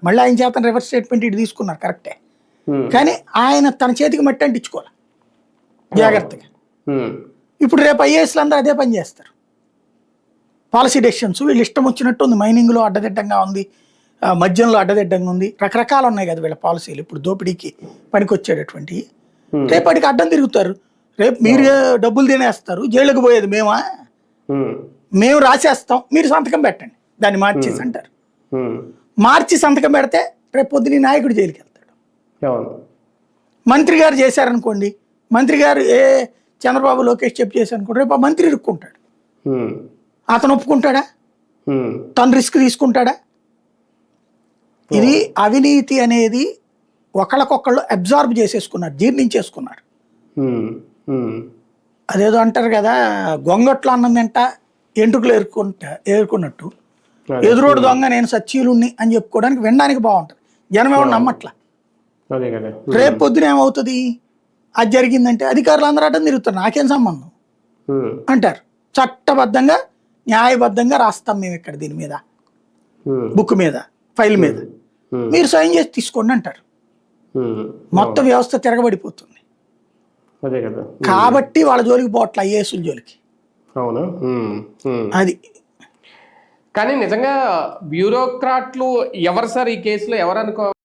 మళ్ళీ ఆయన చేత రివర్స్ స్టేట్మెంట్ ఇటు తీసుకున్నారు కరెక్టే, ఉమ్, కానీ ఆయన తన చేతికి మట్టి అంటించుకోవాలి జాగ్రత్తగా. ఉమ్, ఇప్పుడు రేపు ఐఏఎస్లు అందరూ అదే పని చేస్తారు. పాలసీ డెసిషన్స్ వీళ్ళు ఇష్టం వచ్చినట్టు ఉంది. మైనింగ్లో అడ్డదిడ్డంగా ఉంది, మద్యంలో అడ్డదిడ్డంగా ఉంది, రకరకాలు ఉన్నాయి కదా వీళ్ళ పాలసీలు. ఇప్పుడు దోపిడీకి పనికొచ్చేటటువంటి రేపటికి అడ్డం తిరుగుతారు. రేపు మీరు డబ్బులు తినేస్తారు, జైలుకు పోయేది మేమా, ఉమ్, మేము రాసేస్తాం, మీరు సంతకం పెట్టండి దాన్ని మార్చేసి అంటారు. ఉమ్, మార్చి సంతకం పెడితే రేపు పొద్దున నాయకుడు జైలుకి వెళ్తాడు. అవును. మంత్రి గారు చేశారనుకోండి, మంత్రి గారు చంద్రబాబు లోకేష్ చెప్పి చేశారనుకోండి, రేపు ఆ మంత్రి ఇరుక్కుంటాడు. ఉమ్, అతను ఒప్పుకుంటాడా? ఉమ్, తను రిస్క్ తీసుకుంటాడా? ఇది అవినీతి అనేది ఒకళ్ళకొకళ్ళు అబ్జార్బ్ చేసేసుకున్నారు, జీర్ణించేసుకున్నారు. ఉమ్, ఉమ్, అదేదో అంటారు కదా, గొంగట్లో అన్నం తింట ఎంట్రుకలు ఏరుకున్నట్టు అదే. ఎదురోడు దొంగ నేను సచ్చీలుణ్ణి అని చెప్పుకోవడానికి వినడానికి బాగుంటుంది, జనం ఎవరు నమ్మట్లా. అదే కదా. రేపు పొద్దున ఏమవుతుంది, అది జరిగిందంటే అధికారులు అందరూ అడ్డం తిరుగుతారు, నాకేం సంబంధం ఉమ్, అంటారు. చట్టబద్ధంగా న్యాయబద్ధంగా రాస్తాం మేము ఇక్కడ దీని మీద, ఉమ్, బుక్ మీద, ఫైల్ మీద, ఉమ్, మీరు సైన్ చేసి తీసుకోండి అంటారు. ఉమ్, మొత్తం వ్యవస్థ తిరగబడిపోతుంది. అదే కదా. కాబట్టి వాళ్ళ జోలికి పోవట్ల, ఐఏఎస్ల జోలికి. అవునా. ఉమ్, ఉమ్. అది కానీ నిజంగా బ్యూరోక్రాట్లు ఎవరు సార్ ఈ కేసులో ఎవరు అనుకో